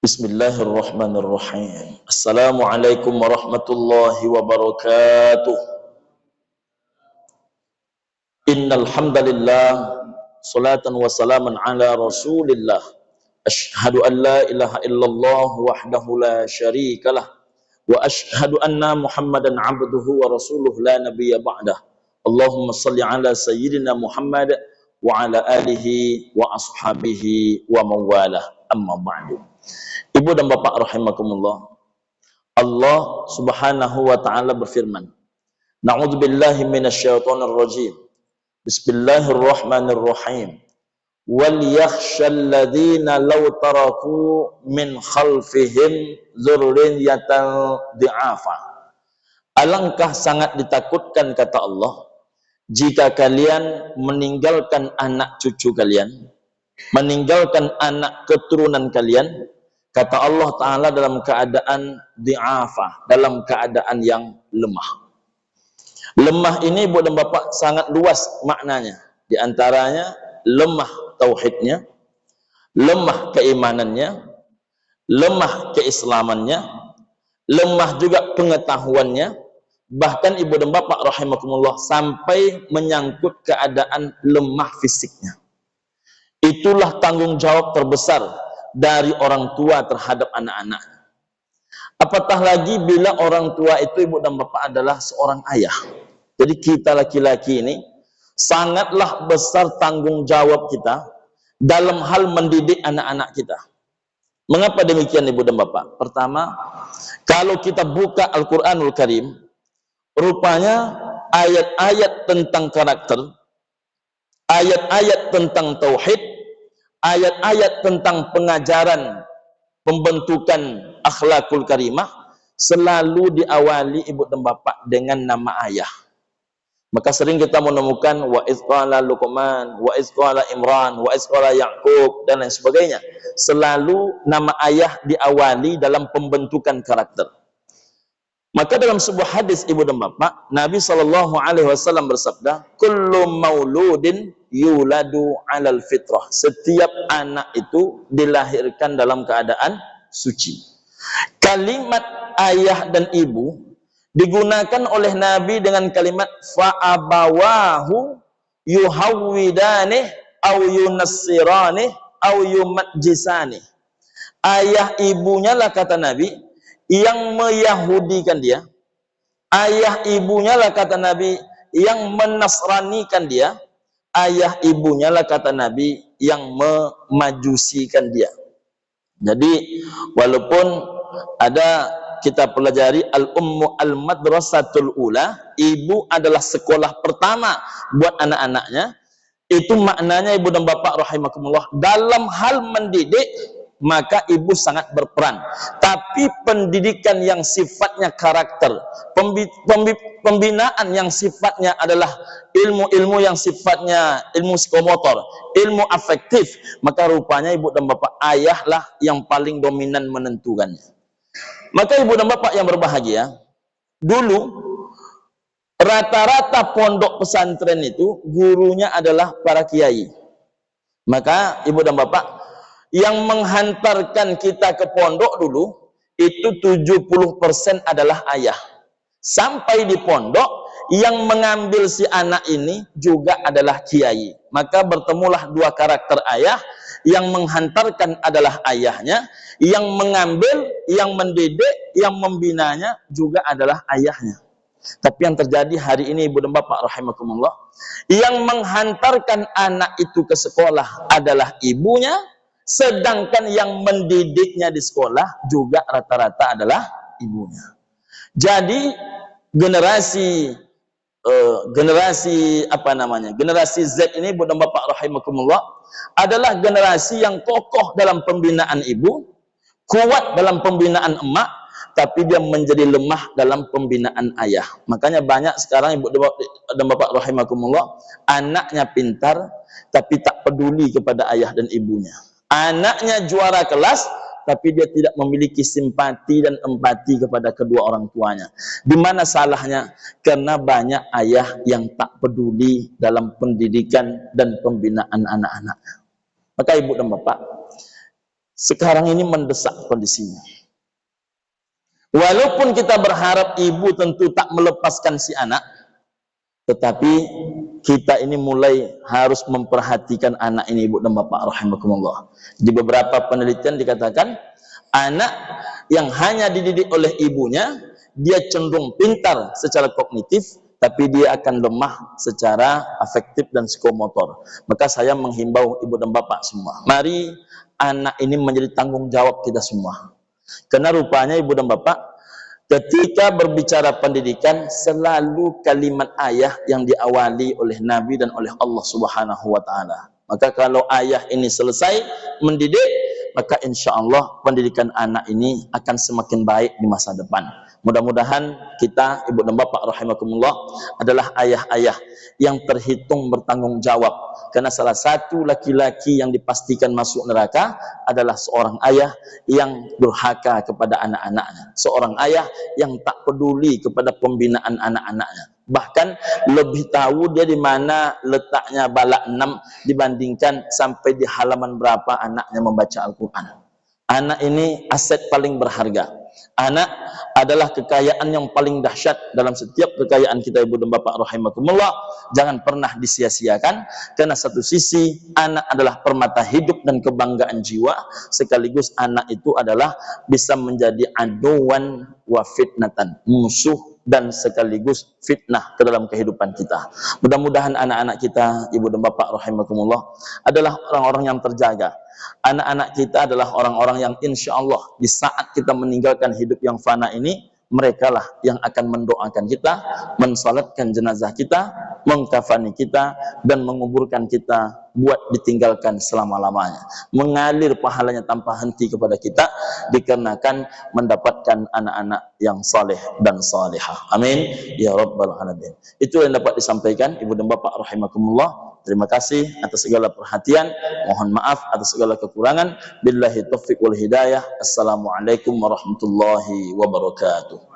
Bismillahirrahmanirrahim. Assalamualaikum warahmatullahi wabarakatuh. Innal hamdalillah salatan wa salaman ala Rasulillah. Asyhadu an la ilaha illallah wahdahu la syarikalah wa asyhadu anna Muhammadan abduhu wa rasuluh la nabiyya ba'dah. Allahumma salli ala sayyidina Muhammad wa ala alihi wa ashabihi wa mawalah. Amma ba'du. Ibu dan bapak rahimakumullah, Allah subhanahu wa ta'ala berfirman, Na'udzubillahi minasyaitonir rajim. Bismillahirrahmanirrahim. Wal yakhshal ladzina law taraku min khalfihim dzurriyyatan dhi'afa. Alangkah sangat ditakutkan, kata Allah, jika kalian meninggalkan anak cucu kalian, meninggalkan anak keturunan kalian, kata Allah Ta'ala, dalam keadaan di'afah, dalam keadaan yang lemah. Lemah ini, ibu dan bapak, sangat luas maknanya. Di antaranya lemah tauhidnya, lemah keimanannya, lemah keislamannya, lemah juga pengetahuannya, bahkan ibu dan bapak rahimakumullah sampai menyangkut keadaan lemah fisiknya. Itulah tanggung jawab terbesar dari orang tua terhadap anak-anaknya. Apatah lagi bila orang tua itu, ibu dan bapak, adalah seorang ayah. Jadi kita laki-laki ini sangatlah besar tanggung jawab kita dalam hal mendidik anak-anak kita. Mengapa demikian, ibu dan bapak? Pertama, kalau kita buka Al-Quranul Karim, rupanya ayat-ayat tentang karakter, ayat-ayat tentang tauhid, ayat-ayat tentang pengajaran pembentukan akhlakul karimah selalu diawali, ibu dan bapak, dengan nama ayah. Maka sering kita menemukan wa iz qala Luqman, wa iz qala Imran, wa iz qala Yaqub, dan lain sebagainya. Selalu nama ayah diawali dalam pembentukan karakter. Maka dalam sebuah hadis, ibu dan bapak, Nabi SAW bersabda, kullu mauludin yuladu alal fitrah. Setiap anak itu dilahirkan dalam keadaan suci. Kalimat ayah dan ibu digunakan oleh Nabi dengan kalimat fa'abawahu yuhawwidanih au yunassiranih au yumajjisanih. Ayah ibunya lah, kata Nabi, yang meyahudikan dia. Ayah ibunya lah, kata Nabi, yang menasranikan dia. Ayah ibunya lah, kata Nabi, yang memajusikan dia. Jadi walaupun ada kita pelajari al-ummu al-madrasatul ula, ibu adalah sekolah pertama buat anak-anaknya, itu maknanya, ibu dan bapak rahimakumullah, dalam hal mendidik maka ibu sangat berperan. Tapi pendidikan yang sifatnya karakter, pembinaan yang sifatnya adalah ilmu-ilmu yang sifatnya ilmu psikomotor, ilmu afektif, maka rupanya ibu dan bapak, ayahlah yang paling dominan menentukannya. Maka ibu dan bapak yang berbahagia, dulu rata-rata pondok pesantren itu gurunya adalah para kiai. Maka ibu dan bapak, yang menghantarkan kita ke pondok dulu itu 70% adalah ayah. Sampai di pondok, yang mengambil si anak ini juga adalah kiai. Maka bertemulah dua karakter ayah. Yang menghantarkan adalah ayahnya, yang mengambil, yang mendidik, yang membinanya juga adalah ayahnya. Tapi yang terjadi hari ini, ibu dan bapak rahimakumullah, yang menghantarkan anak itu ke sekolah adalah ibunya, sedangkan yang mendidiknya di sekolah juga rata-rata adalah ibunya. Jadi generasi Z ini, ibu dan bapak rahimakumullah, adalah generasi yang kokoh dalam pembinaan ibu, kuat dalam pembinaan emak, tapi dia menjadi lemah dalam pembinaan ayah. Makanya banyak sekarang, ibu dan bapak rahimakumullah, anaknya pintar tapi tak peduli kepada ayah dan ibunya. Anaknya juara kelas tapi dia tidak memiliki simpati dan empati kepada kedua orang tuanya. Di mana salahnya? Karena banyak ayah yang tak peduli dalam pendidikan dan pembinaan anak-anaknya. Maka ibu dan bapak, Sekarang ini mendesak kondisinya. Walaupun kita berharap ibu tentu tak melepaskan si anak, tetapi kita ini mulai harus memperhatikan anak ini, ibu dan bapak rahimakumullah. Di beberapa penelitian dikatakan anak yang hanya dididik oleh ibunya, dia cenderung pintar secara kognitif, tapi dia akan lemah secara afektif dan psikomotor. Maka saya menghimbau ibu dan bapak semua, mari anak ini menjadi tanggung jawab kita semua. Karena rupanya ibu dan bapak, ketika berbicara pendidikan, selalu kalimat ayah yang diawali oleh Nabi dan oleh Allah Subhanahu wa Ta'ala. Maka kalau ayah ini selesai mendidik, maka insya Allah pendidikan anak ini akan semakin baik di masa depan. Mudah-mudahan kita, ibu dan bapak rahimakumullah, adalah ayah-ayah yang terhitung bertanggung jawab. Karena salah satu laki-laki yang dipastikan masuk neraka adalah seorang ayah yang durhaka kepada anak-anaknya, seorang ayah yang tak peduli kepada pembinaan anak-anaknya, bahkan lebih tahu dia di mana letaknya balak 6 dibandingkan sampai di halaman berapa anaknya membaca Al-Quran. Anak ini aset paling berharga. Anak adalah kekayaan yang paling dahsyat dalam setiap kekayaan kita, ibu dan bapak rahimakumullah. Jangan pernah disia-siakan, karena satu sisi anak adalah permata hidup dan kebanggaan jiwa, sekaligus anak itu adalah bisa menjadi aduan wa fitnatan, musuh dan sekaligus fitnah ke dalam kehidupan kita. Mudah-mudahan anak-anak kita, ibu dan bapak rahimakumullah, adalah orang-orang yang terjaga. Anak-anak kita adalah orang-orang yang insya Allah di saat kita meninggalkan hidup yang fana ini, mereka lah yang akan mendoakan kita, mensalatkan jenazah kita, mengkafani kita, dan menguburkan kita buat ditinggalkan selama-lamanya. Mengalir pahalanya tanpa henti kepada kita, dikarenakan mendapatkan anak-anak yang saleh dan salihah. Amin ya rabbal alamin. Itu yang dapat disampaikan ibu dan bapak rahimakumullah. Terima kasih atas segala perhatian. Mohon maaf atas segala kekurangan. Billahi taufiq wal hidayah. Assalamualaikum warahmatullahi wabarakatuh.